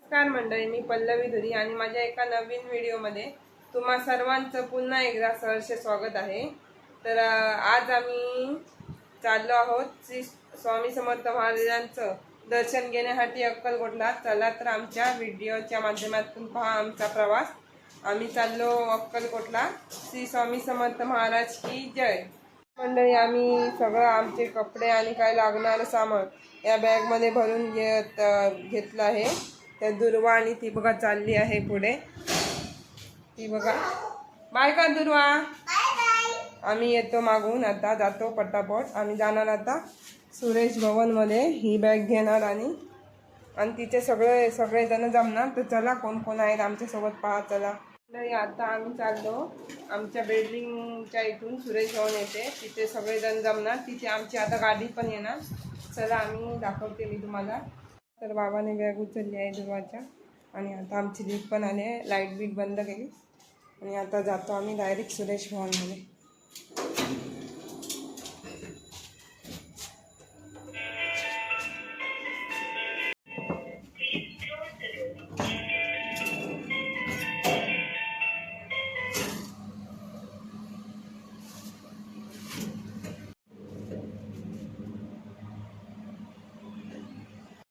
नमस्कार मंडळी, मी पल्लवी धुरी आणि माझ्या एका नवीन व्हिडिओमध्ये तुम्हा सर्वांचं पुन्हा एकदा सहर्ष स्वागत आहे। तर आज आम्ही चाललो आहोत श्री स्वामी समर्थ महाराजांचं दर्शन घेण्यासाठी अक्कलकोटला। चला तर आमच्या व्हिडिओच्या माध्यमातून पहा आमचा प्रवास। आम्ही चाललो अक्कलकोटला। श्री स्वामी समर्थ महाराज की जय। मंडळी, आम्ही सगळं आमचे कपडे आणि काय लागणारं सामान या बॅगमध्ये भरून घेतलं आहे। त्या दुर्वा आणि ती बघा चालली आहे पुढे, ती बघा। बाय का दुर्वा? आम्ही येतो मागून, आता जातो पटापट। आम्ही जाणार आता सुरेश भवनमध्ये, ही बॅग घेणार आणि तिचे सगळेजण जमणार। तर चला कोण कोण आहेत आमच्यासोबत पहा। चला नाही, आता आम्ही चाललो आमच्या बिल्डिंगच्या इथून सुरेश भवन येते, तिथे सगळेजण जमणार। तिथे आमची आता गाडी पण येणार। चला आम्ही दाखवते मी तुम्हाला। तर बाबाने बॅग उचलली आहे दुर्वाच्या आणि आता आमची लिफ्ट पण आली आहे, लाईट बीट बंद केली आणि आता जातो आम्ही डायरेक्ट सुरेश भवनमध्ये।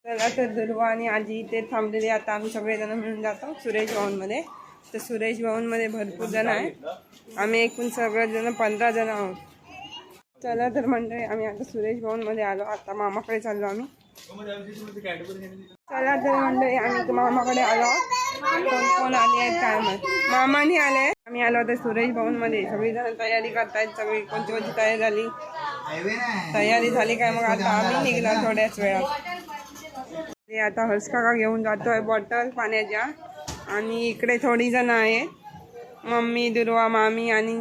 चला तर दुर्वा आणि आजी इथे थांबलेली। आता आम्ही सगळेजण मिळून जातो सुरेश भवनमध्ये। तर सुरेश भवनमध्ये भरपूर जण आहेत, आम्ही एकूण सगळेजण 15 जण आहोत। चला तर मंडळी, आम्ही आता सुरेश भवनमध्ये आलो। आता मामाकडे चाललो आम्ही। चला तर मंडळी, आम्ही मामाकडे आलो। कोण कोण आले आहेत काय माहिती, मामानी आले। आम्ही आलो आता सुरेश भवनमध्ये। सगळीजण तयारी करतायत, सगळी कोणती तयारी झाली काय? मग आता आम्ही निघणार थोड्याच वेळात। आता हर्ष काका घेऊन जातोय बॉटल पाण्याच्या आणि इकडे थोडी जण आहेत, मम्मी, दुर्वा, मामी आणि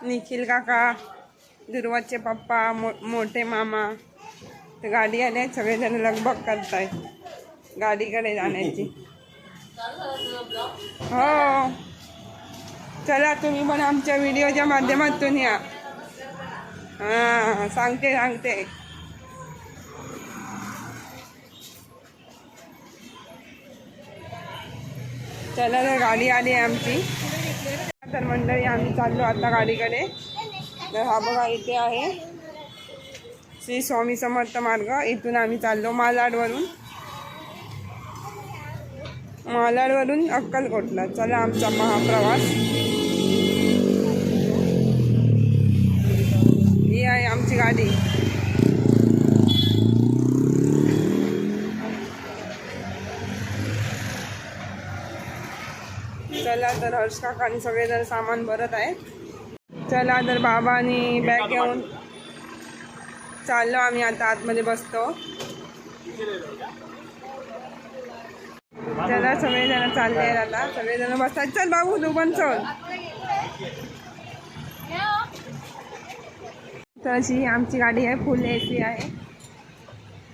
निखिल काका, दुर्वाचे पप्पा, मोठे मामा। तर गाडी आले, सगळेजण लगबग करतायत गाडीकडे जाण्याची। हो चला, तुम्ही पण आमच्या व्हिडिओच्या माध्यमातून या। हां सांगते। चला तर गाडी आली आहे आमची। तर मंडळी, आम्ही चाललो आता गाडीकडे। तर हा बघा इथे आहे श्री स्वामी समर्थ मार्ग। इथून आम्ही चाललो मालाडवरून अक्कलकोटला। चला आमचा महाप्रवास। ही आहे आमची गाडी। चला तर हर्ष काकांनी सगळेजण सामान भरत आहे। चला तर बाबांनी बॅग घेऊन चाललो आम्ही आता आतमध्ये बसतो। चला सगळेजण चालले आहेत आता, सगळेजण बसतात। चल बाबू तू पण चल। तर अशी आमची गाडी आहे, फुल AC आहे।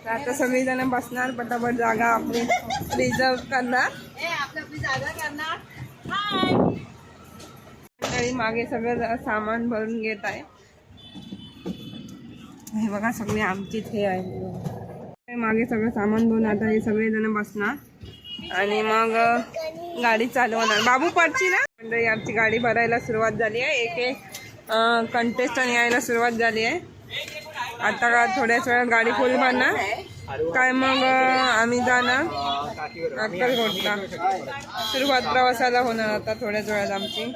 तर आता सगळेजण बसणार, पटापट जागा आपली रिझर्व करणार। मागे सगळं सामान भरून घेत आहे। हे बघा सगळे आमचीच हे आहे, मागे सगळं सामान भरून आता हे सगळेजण बसणार आणि मग गाडी चालवणार। बाबू पडची ना म्हणजे आमची गाडी भरायला सुरुवात झाली आहे। एक कंटेस्टंट यायला सुरुवात झाली आहे। आता का थोड्याच वेळात गाडी फुल भरणार काय, मग आम्ही जाणार अक्कलकोटला। सुरुवात प्रवासाला होणार आता थोड्याच वेळात आमची।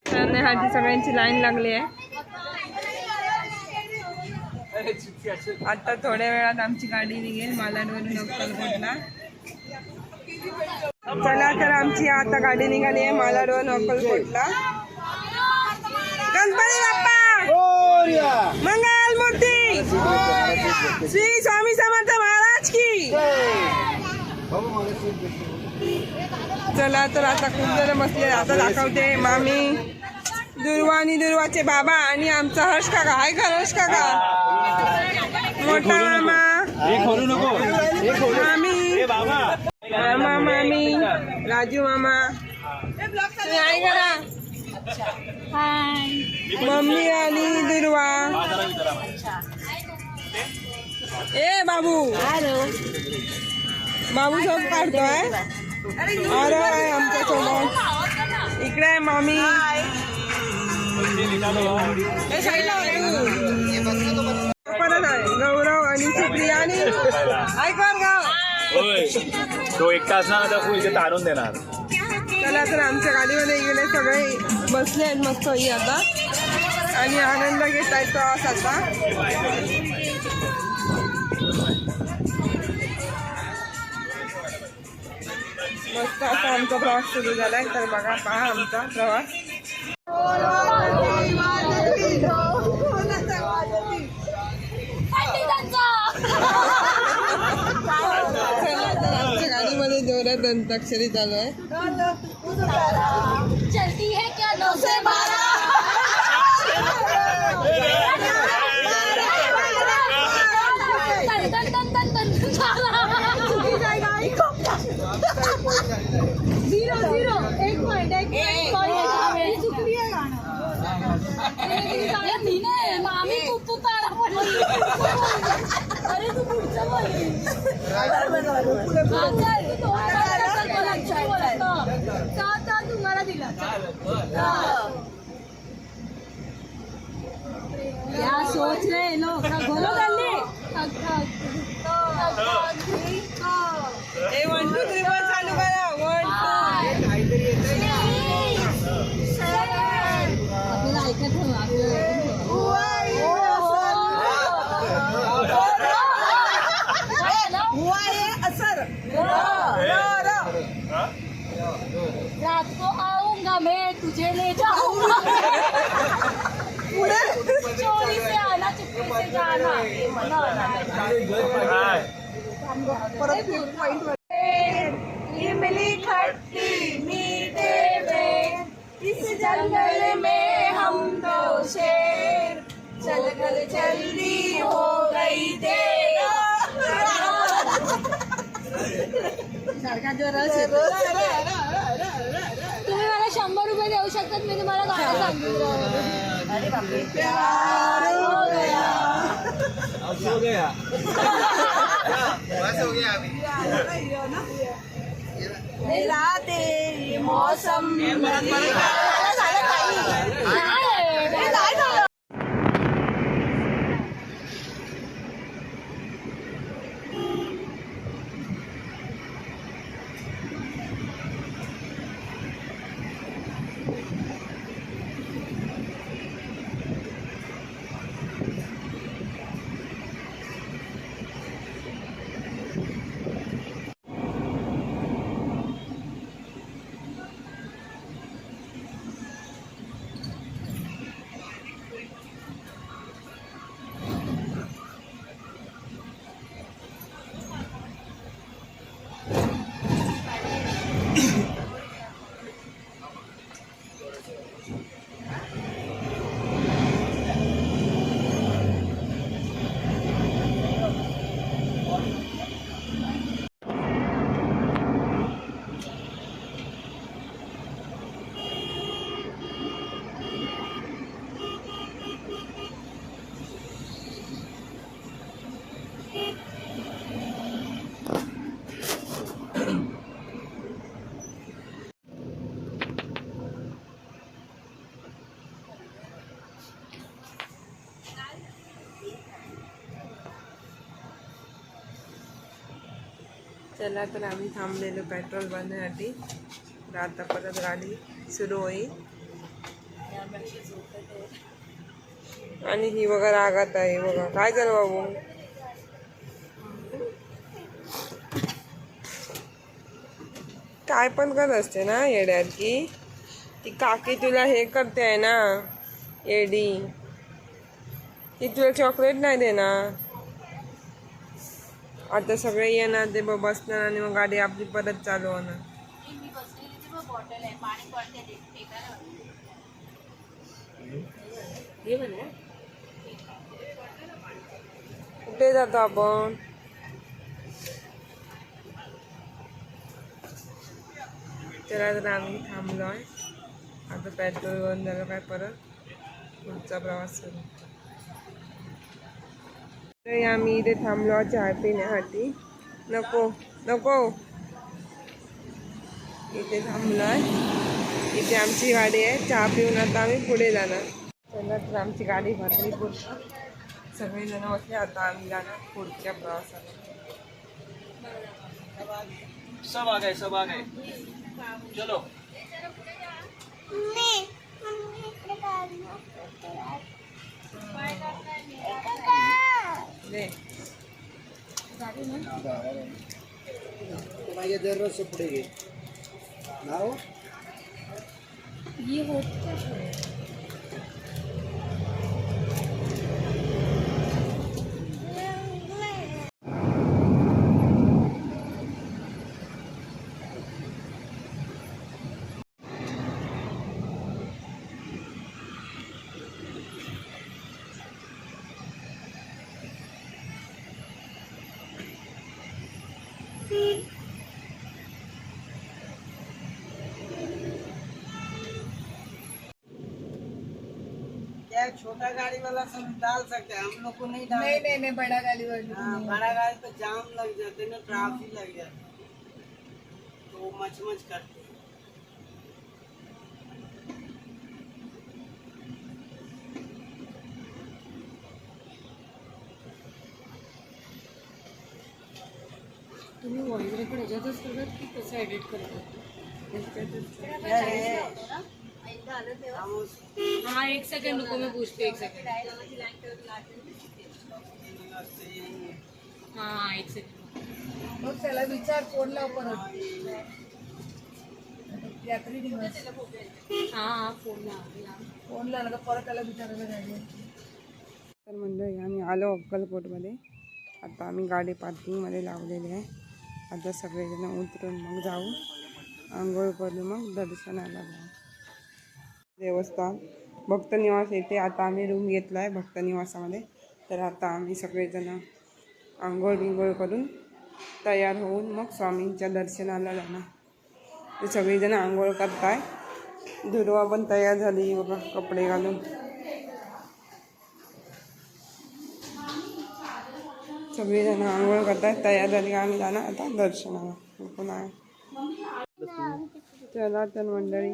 चढण्यासाठी सगळ्यांची लाईन लागली आहे। आता थोड्या वेळात आमची गाडी निघेल मालाडवरून अक्कलकोटला। चला तर आमची आता गाडी निघाली आहे मालाडवरून अक्कलकोटला। गणपती बाप्पा मंगल मूर्ती, श्री स्वामी समर्थ महाराज की। चला तर आता खूप जण बसले। आता दाखवते मामी, दुर्वा आणि दुर्वाचे बाबा आणि आमचा हर्ष काका। हाय का हर्ष काका? मोठा मामा, मामी, राजू मामा, हाय करा। मम्मी आणि दुर्वा। ए बाबू बाबू सब काढतोय. अरे आमच्या सोबत इकडे आहे मामी. परत आहे गौरव आणि सुप्रिया आणि ऐकवर गाव. तो एकटा असणार तर इथे तारून देणार. चला तर आमच्या गाडीमध्ये गेले सगळे बसले आहेत मस्त आता आणि आनंद घेत आहेत प्रवासाचा. मस्त असा आमचा प्रवास सुरू झालाय. तर बघा पहा आमचा प्रवास. आमच्या गाडीमध्ये जोरात अंताक्षरी चालू आहे. चलती है क्या 9 से 12 0 1 पॉइंट मामी तू तारा पडली. अरे तू पुढचं बोल. तुम्हाला दिला क्या सोच रहे लोग. बोलो जल्दी. 1 2 3 4 चालू करा. 1 आपल्याला ऐकत रात को आऊंगा मैं तुझे ले जाऊंगा. चोरी से आना चुपके से जाना. इमली खट्टी मीठे में इस जंगल में हम 2 शेर चलकर जल्दी हो गई देर. सारखा जो रस येतो. तुम्ही मला 100 रुपये देऊ शकतात. मी तुम्हाला गाणं सांगितलं. अरे बापरे. प्यार हो गया. हो गया. तेरी मौसम चला तर आम्ही थांबलेलो पेट्रोल भरण्यासाठी. तर आता परत गाडी सुरू होईल. आणि ही बघा रागात आहे. बघा काय झालं बाबू. काय पण करत असते ना येड्यात की. ती काकी तुला हे करते आहे ना येडी. ती तुला चॉकलेट नाही देणार. आता सगळे येणार ते बसणार आणि मग गाडी आपली परत चालू होणार. कुठे जातो आपण. त्याला तर आम्ही थांबलो आहे. आता पेट्रोल बंद झालं काय परत पुढचा प्रवास सुरू. तर आम्ही इथे थांबलो चहा पिण्यासाठी. नको नको. इथे थांबलोय. इथे आमची गाडी आहे. चहा पिऊन आता आम्ही पुढे जाणार. चला तर आमची गाडी भरली पूर्ण. सगळेजण बसले. आता आम्ही जाणार पुढच्या प्रवासाला. सब आ गए चलो. दे. माझ्या जरूरत से पुढे घे नाव ही होत क्या छोटा गाड़ी वाला सब डाल सकते हैं, हम लोग को नहीं डाल. नाही बडा गाडी हाँ, बड़ा गाड़ी तो जाम लग जाते ना, ट्रैफिक लग जाता तो वो मच करते हैं. तुम्ही व्हॉइस रेकॉर्ड याच्यातच करतात की कसं एडिट करतात? हम उस हाँ एक सेकंड रुको, मैं पूछती हूँ. एक सेकंड. हाँ एक सेकंड. मग त्याला विचार फोन लाव परत. यात्री दिवस. हा फोन लावला तर परत त्याला विचारायला लागेल. तर मंडळी आम्ही आलो अक्कलकोटमध्ये. आता आम्ही गाडी पार्किंगमध्ये लावलेली आहे. आता सगळेजण उतरून मग जाऊ. आंघोळ करून मग दर्शनाला जाऊ. देवस्थान भक्त निवास येथे आता आम्ही रूम घेतला आहे भक्त निवासामध्ये. तर आता आम्ही सगळेजण आंघोळ बिंघोळ करून तयार होऊन मग स्वामींच्या दर्शनाला जाणार. ते सगळेजण आंघोळ करताय. दुर्वा पण तयार झाली बघा कपडे घालून. सगळेजण आंघोळ करतायत. तयार झाली का आम्ही जाणार आता दर्शनाला. पुन्हा चला तर मंडळी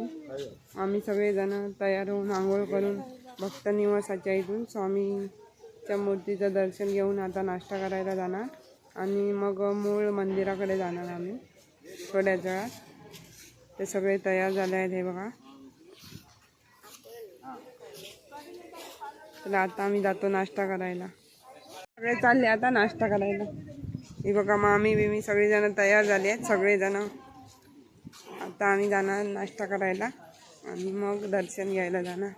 आम्ही सगळेजण तयार होऊन आंघोळ करून भक्त निवासाच्या इथून स्वामीच्या मूर्तीचं दर्शन घेऊन आता नाश्ता करायला जाणार आणि मग मूळ मंदिराकडे जाणार आम्ही थोड्याच वेळात. ते सगळे तयार झाले आहेत हे बघा. तर आता आम्ही जातो नाश्ता करायला. सगळे चालले आता नाश्ता करायला. हे बघा मामी बिमी सगळेजण तयार झाले आहेत. सगळेजण आता आम्ही जाणार नाश्ता करायला आणि मग दर्शन घ्यायला जाणार.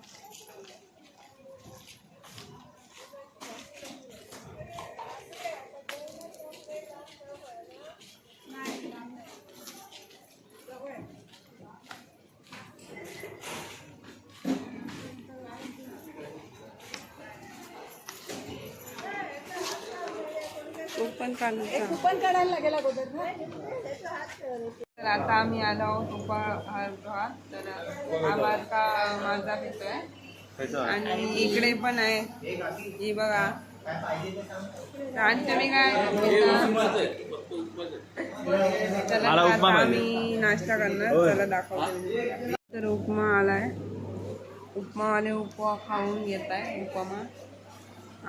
कूपन काढायला लागेल अगोदर ना. तर आता आम्ही आलो आहोत उपहारगृहात. तर हा बारका माझा पितोय आणि इकडे पण आहे. ही बघा आणि तुम्ही काय चला आता आम्ही नाश्ता करणार. चला दाखवतो. तर उपमा आलाय. उपमावाले उपमा खाऊन घेत आहे उपमा.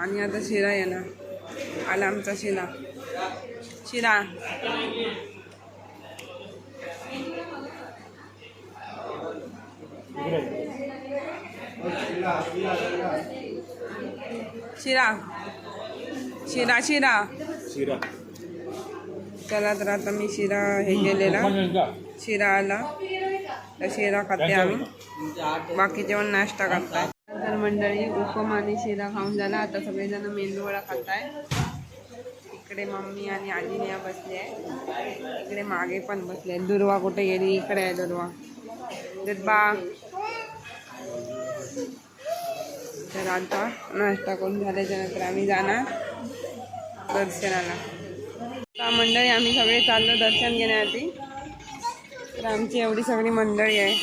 आणि आता शिरा येणार. आला आमचा शिरा. शिरा शिरा शिरा शिरा शिरा. चला तर आता मी शिरा हे केलेला. शिरा आला तर शिरा खाते आम्ही. बाकी जेवण नाश्ता करताय. तर मंडळी उपमा आणि शिरा खाऊन झाला. आता सगळेजण मेंदूवडा खाताय. इकडे मम्मी आणि आजीनिया बसली आहे. इकडे मागे पण बसले आहे. दुर्वा कुठे गेली? इकडे आहे दुर्वा. बा तर आता नाश्ता करून झाल्याच्या नंतर आम्ही जाणार दर्शनाला. आता मंडळी आम्ही सगळे चाललो दर्शन घेण्यासाठी. तर आमची एवढी सगळी मंडळी आहे.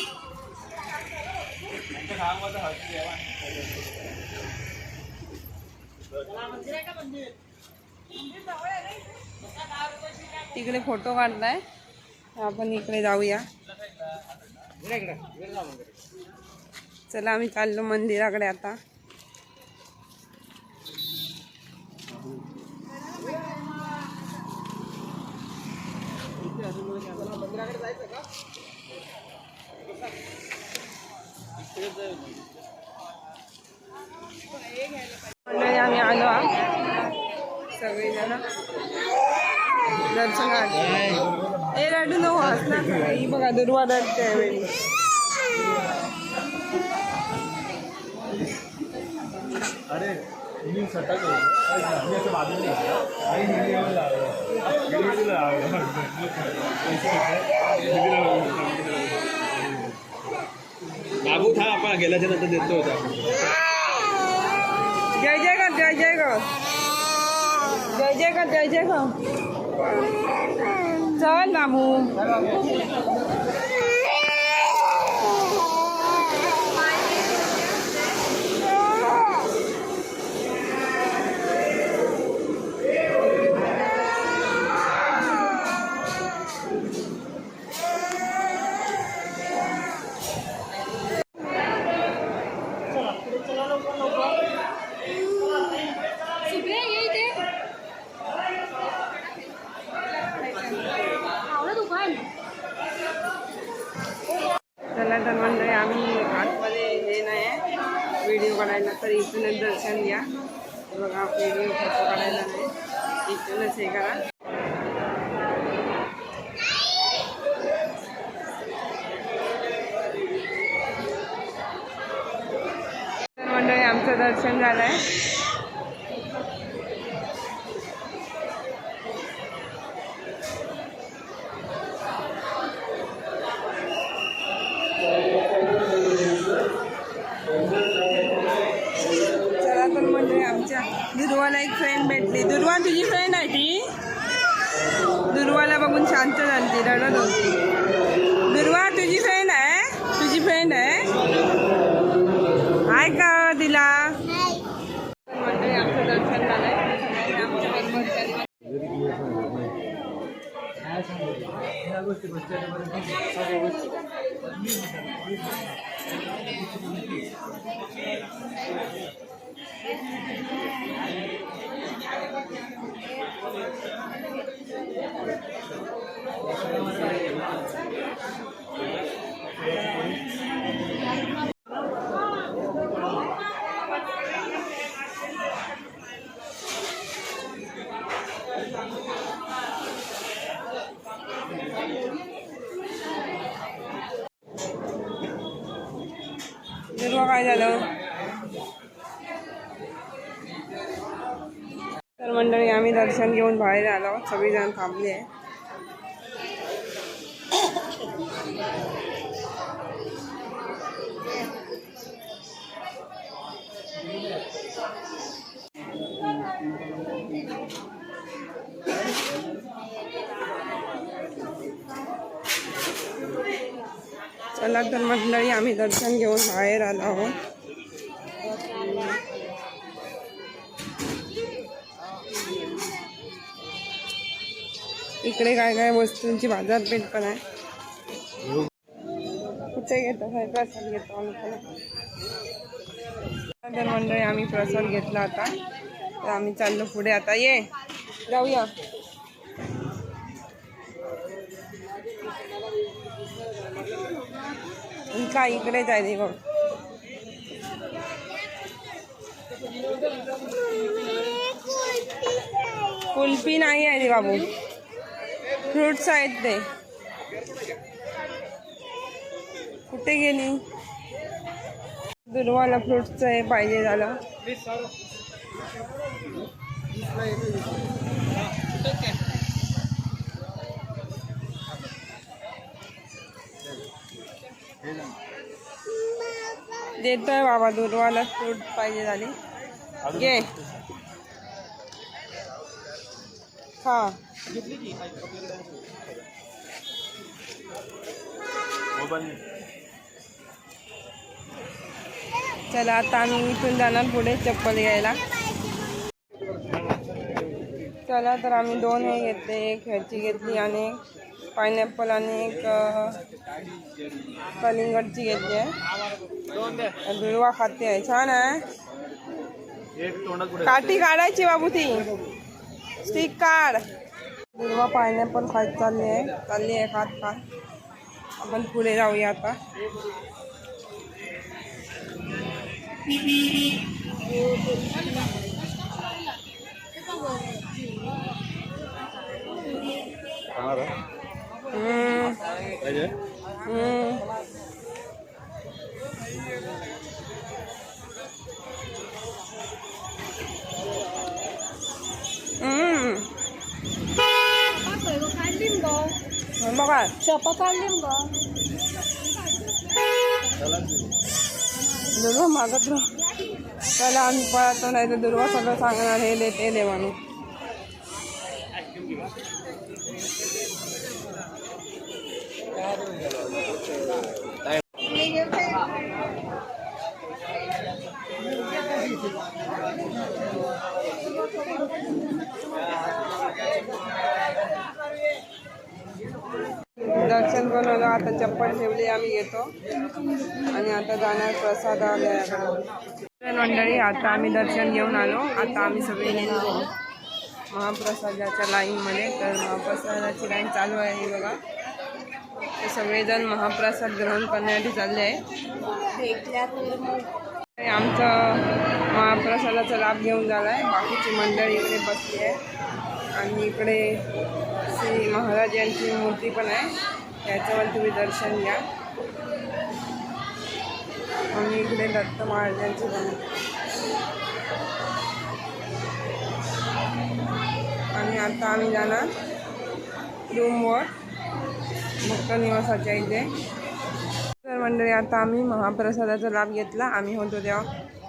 तिकडे फोटो काढलाय, आपण इकडे जाऊया. चला आम्ही चाललो मंदिराकडे आता. मंडळी आम्ही आलो सगळेजण दर्शनात. ए रडू नको हसणार. ही बघा दुर्वा रडते त्यावेळी. अरे मी स्वतः बाबू था आपण गेल्याच्या नंतर देतो होता. जय जय कर, जय जय कर, जय जय कर, जय जय कर. चल बाबू. सुप्रिया ये इथे. आवडं दुकान. चला तर मंडळी आम्ही आतमध्ये हे नाही व्हिडिओ काढायला, तर इथूनच दर्शन घ्या. बघा व्हिडिओ फोटो काढायला नाही, इथूनच हे करा. तर मंडळी आमचं दर्शन झालंय. चला तर म्हणजे आमच्या दुर्वाला एक फ्रेंड भेटली. दुर्वा तुझी फ्रेंड आहे ती. दुर्वाला बघून शांत झाली, रडत होती. दुर्वा तुझी फ्रेंड आहे, तुझी फ्रेंड आहे. हाय का तिला. मंडळी आमचं दर्शन झालंय. आमच्या बरोबर दुर्वा काय झालं. तर मंडळी आम्ही दर्शन घेऊन बाहेर आलो, सगळीजण थांबली आहे. चला तर मंडळी आम्ही दर्शन घेऊन बाहेर आलो आहोत. इकडे काय काय वस्तूंची बाजारपेठ पण आहे. कुठे घेतो प्रसाद घेतो आम्ही. तर मंडळी आम्ही प्रसाद घेतला आता, तर आम्ही चाललो पुढे. आता ये जाऊया. काय इकडेच आहे ते बघ. कुल्फी नाही आहे रे बाबू, फ्रूट्स आहेत ते. कुठे गेली. दुर्वाला फ्रूट्सचं हे पाहिजे झालं. देतोय बाबा, दुर्वाला फ्रूट पाहिजे झाली. घे खा. चला आता आम्ही इथून जाणार पुढे चप्पल घ्यायला. चला तर आम्ही 2 हे घेतले, एक ह्याची घेतली आणि एक पायनॅपल आणि एक कलिंगडची घेतली आहे. दुर्वा खाते आहे, छान आहे. काठी काढायची बाबू, ती स्टिक काढ. दुर्वा पायनॅपल खात चालली आहे खात. आपण पुढे जाऊया आता. बघा चपा काढली ग. दुर्वा मागत राह. त्याला आम्ही पळतो, नाही तर दुर्वा सगळं सांगणार हे दे ते दे म्हणून. दर्शन करून आता चप्पल ठेवली, आम्ही घेतो आणि आता जाणार प्रसादालयाकडे. मंडळी, आता आम्ही दर्शन घेऊन आलो. आता आम्ही सगळे निघतो महाप्रसादाच्या लाईनमध्ये. तर महाप्रसादाची लाईन चालू आहे, ही बघा. ते सगळेजण महाप्रसाद ग्रहण करण्यासाठी चालले आहे. आमचं महाप्रसादाचा लाभ घेऊन झाला आहे. बाकीची मंडळी इकडे बसली आहे आणि इकडे श्री महाराज यांची मूर्ती पण आहे, त्याच्यावर तुम्ही दर्शन घ्या. आणि इकडे दत्त महाराजांची पण. आणि आता आम्ही जाणार रूमवर भक्त निवासाच्या इथे. तर मंडळी, आता आम्ही महाप्रसादाचा लाभ घेतला. आम्ही होतो तेव्हा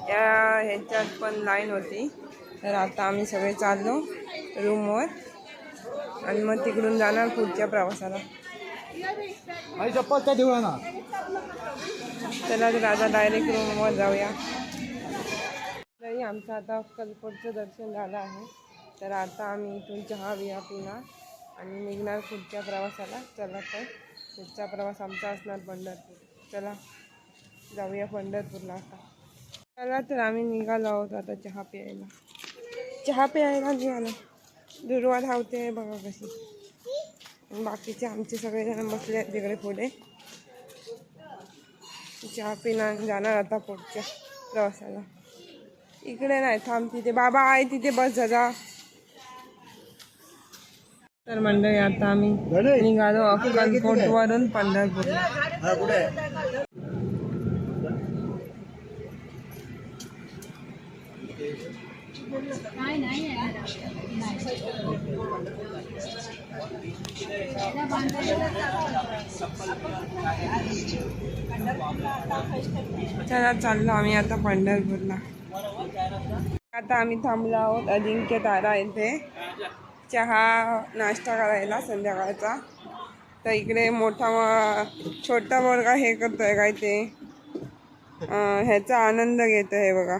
या ह्याच्यात पण लाईन होती. तर आता आम्ही सगळे चाललो रूमवर आणि मग तिकडून जाणार पुढच्या प्रवासाला. चला तर आता डायरेक्ट रूमवर जाऊया. तरी आमचं आता अक्कलकोटचं दर्शन झालं आहे. तर आता आम्ही इथून चहा बिया पिणार आणि निघणार पुढच्या प्रवासाला. चला तर पुढचा प्रवास आमचा असणार पंढरपूर. चला जाऊया पंढरपूरला आता. चला तर आम्ही निघालो आहोत आता चहा प्यायला निघालो. दुर्वा धावते बघा कशी. बाकीचे आमचे सगळेजण बसले आहेत तिकडे पुढे. चहा पिणार जाणार आता पुढच्या प्रवासाला. इकडे नाही थांब, तिथे बाबा आहे तिथे बस जा. तर मंडळी, आता आम्ही निघालो अक्कलकोटवरून पंढरपूरला. चला चाललो आम्ही आता पंढरपूरला. आता आम्ही थांबलो आहोत अजिंक्य तारा येथे चहा नाश्ता करायला संध्याकाळचा. तर इकडे छोटा मुलगा हे करतोय काय ते ह्याचा आनंद घेतो आहे बघा.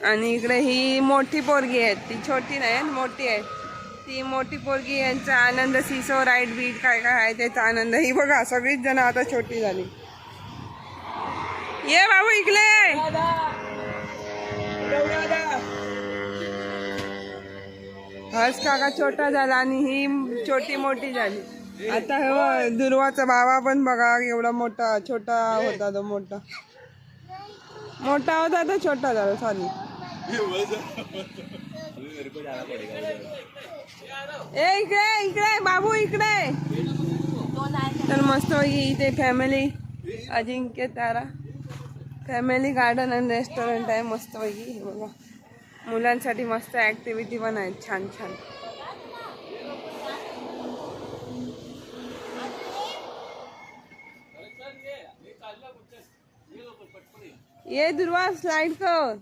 आणि इकडे ही मोठी पोरगी आहे, ती छोटी नाही मोठी आहे. ती मोठी पोरगी यांचा आनंद सिसो राईड बीट काय काय आहे त्याचा आनंद. ही बघा सगळीच जण आता छोटी झाली. ये बाबू इकडे. हर्ष काका छोटा झाला आणि ही छोटी मोठी झाली. आता दुर्वाचा बाबा पण बघा एवढा मोठा. छोटा होता तो मोठा होता तो छोटा झाला. सॉरी. इकडे बाबू इकडे. तर मस्त इथे family Ajinkya Tara family garden and restaurant आहे मस्त पैकी. बघा मुलांसाठी मस्त ॲक्टिव्हिटी पण आहेत छान छान. ये दुर्वा स्लाइड कर.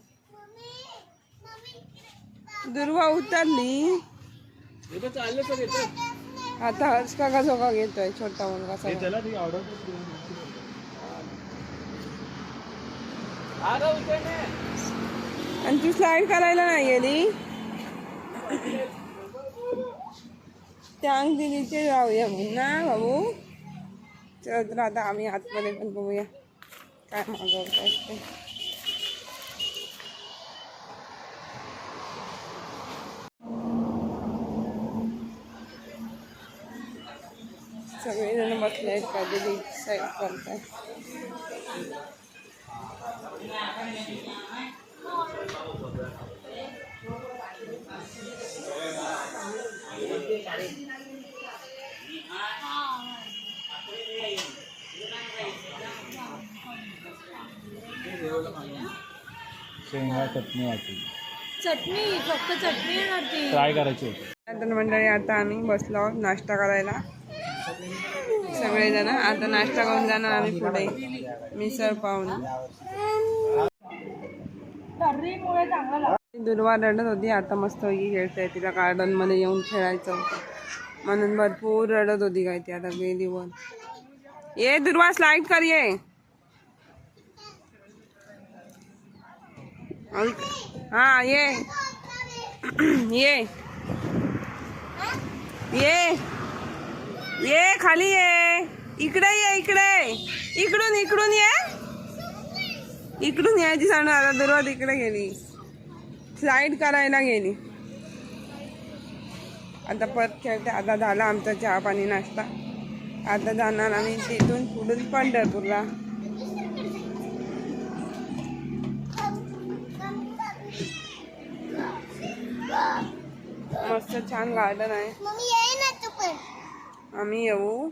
दुर्वा उतरली. आता हर्ष काका झोका घेतोय छोटा मुलगा सगळा. आणि तू स्लाइड करायला नाही गेली. त्यां दिदीचे जाऊया मग ना भाऊ. चल तर आता आम्ही आतमध्ये पण बघूया काय मागवतात ते. सगळेजण बसले आहेत काहीतरी साईड करताय. शेंगा चटणी वाटली चटणी फक्त चटणी येणार ती. ट्राय करायची होती. तर मंडळी आता आम्ही बसलो आहोत नाश्ता करायला सगळेजण. आता नाश्ता करून जाणार आम्ही पुढे मिसळ पाहून. दुर्वा रडत होती, आता मस्त खेळते. तिला गार्डन मध्ये येऊन खेळायचं होतं म्हणून भरपूर रडत होती काय ती. आता गेली वर. ये दुर्वा स्लाइड कर ये. हा ये ये ये ये खाली ये. इकडे ये इकडे. इकडून इकडून ये. इकडून यायची सांग. आता दुर्वा तिकडे गेली स्लाइड करायला गेली. आता परत खेळते. आता झाला आमचा चहा पाणी नाश्ता. आता जाणार आम्ही तिथून पुढून पंढरपूरला. मस्त छान गार्डन आहे. आम्ही येऊ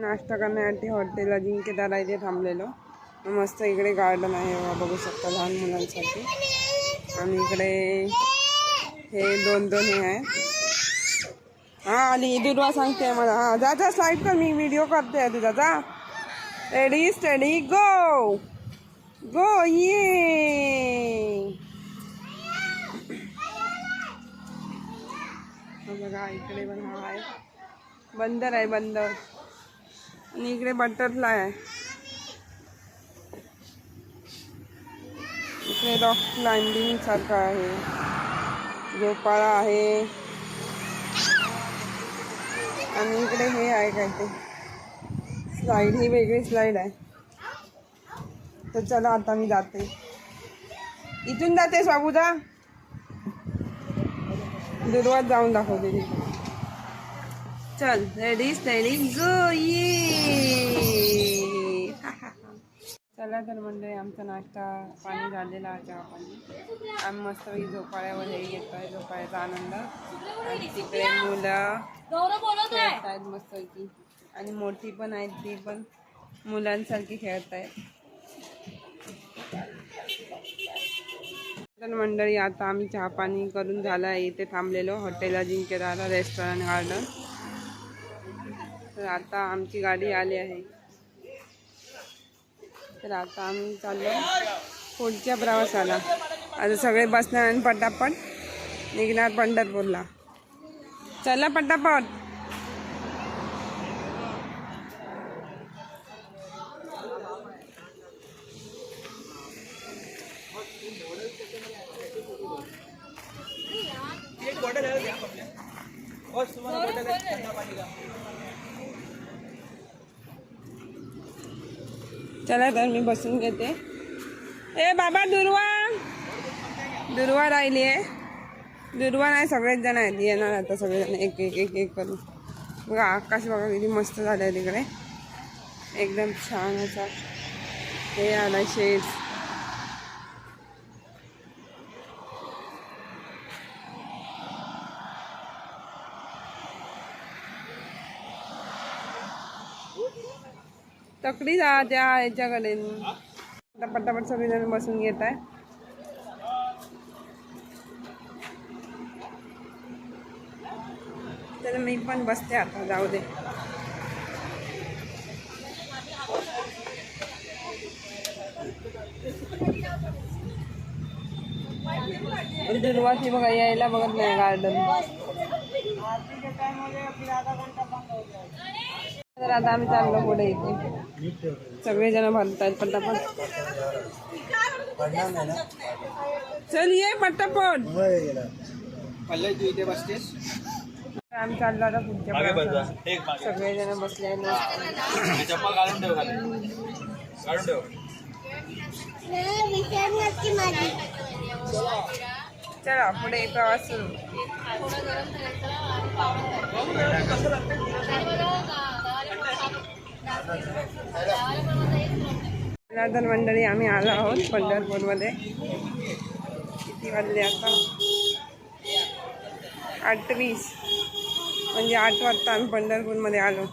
नाश्ता करण्यासाठी हॉटेल अजिंक्यतारा इथे थांबलेलो. मस्त इकडे गार्डन आहे बघू शकता लहान मुलांसाठी. आणि इकडे हे दोन हे आहे. हा आली दुर्वा सांगते मला. हा जा जा स्लाइड कर. मी व्हिडिओ करते तुझा. जा रेडी स्टडी गो गो. ये बघा इकडे पण हा आहे बंदर आहे बंदर. आणि इकडे बटरफ्लाय आहे. इकडे रॉक क्लाइम्बिंग सारखं आहे. झोपाळा आहे. आणि इकडे हे आहे काय ते स्लाइड. ही वेगळी स्लाइड आहे. तर चला आता मी जाते. इथून जाते बाबूजा. दुर्वात जाऊन दाखवते तिथे. चल रेडी स्टेडी गो. ये चला तर मंडळी आमचा नाश्ता पाणी झालेला आहे. चहा पाणी आम्ही मस्त झोपाळ्यावर हे घेतोय. झोपाळ्याचा आनंद. आणि तिकडे मुलं खेळत आहेत मस्तपैकी. आणि मोठी पण आहेत ती पण मुलांसारखी खेळत आहेत. तर मंडळी आता आम्ही चहा पाणी करून झालं आहे. इथे थांबलेलो हॉटेल अजिंक्यतारा रेस्टॉरंट गार्डन. तर आता आमची गाडी आली आहे. तर आता आम्ही चाललो पुढच्या प्रवासाला. आता सगळे बसणार आणि पटापट निघणार पंढरपूरला. चला पटापट. चला तर मी बसून घेते. ए बाबा दुर्वा राहिली आहे. दुर्वा नाही सगळेच जण आहेत. येणार आता सगळेजण एक एक एक एक करून. बघा आकाश बघा किती मस्त झालं आहे तिकडे. एकदम छान असा हे आला शेड्स. तकडी जा त्या ह्याच्याकडे. आता पटापट सगळेजण बसून घेत आहे. तर मी पण बसते आता. जाऊ दे. दुर्वाची बघा यायला बघत नाही गार्डन. तर आता आम्ही चाललो पुढे. इथे सगळेजण भरतायत पटापट. चल ये पटापट. पल्ले तू इथे बसतेस. आम्ही चाललो आता पुढच्या मागे बस प्रवासाला. जा. एक मागे सगळेजण बसले आहेत. ते चप्पल काढून ठेव खाली काढून ठेव चला पुढे प्रवास सुरू. तर मंडळी आम्ही आलो आहोत पंढरपूरमध्ये. किती वाजले आता? 8:20 म्हणजे 8 वाजता आम्ही पंढरपूरमध्ये आलो.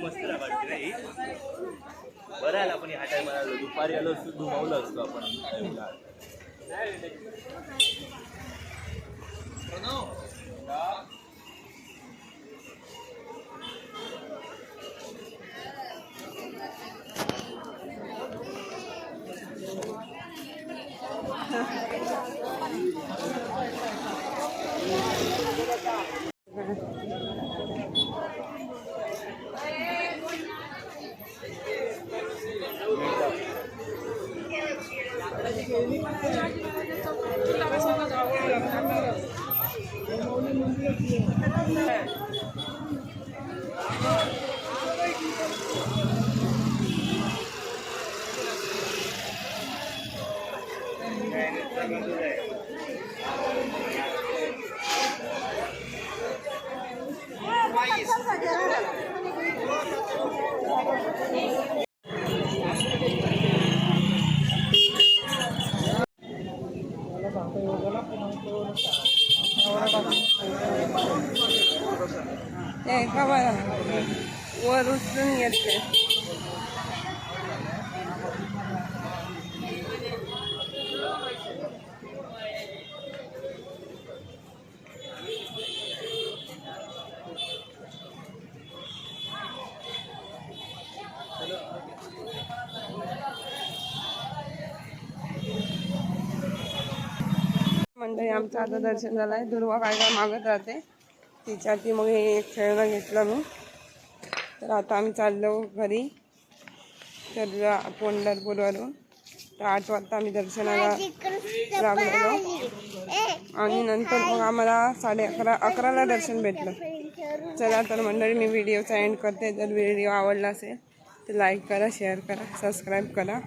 मस्त राखायची नाही बरं आहे आपण ह्या टायमाला आलो दुपारी आलो असतो दुमावलं असतो आपण का बरं वर उचलून येते. मंडळी आमचं आता दर्शन झालं आहे. दुर्वा काय काय मागत राहते तिच्यासाठी मग हे एक खेळणं घेतलं मी. तर आता आम्ही चाललो घरी तर पंढरपूरवरून. तर 8 वाजता आम्ही दर्शनाला लागलेलो आणि नंतर मग आम्हाला 11:30ला दर्शन भेटलं. चला तर मंडळी मी व्हिडिओचा एंड करते. जर व्हिडिओ आवडला असेल तर लाईक करा, शेअर करा, सबस्क्राईब करा.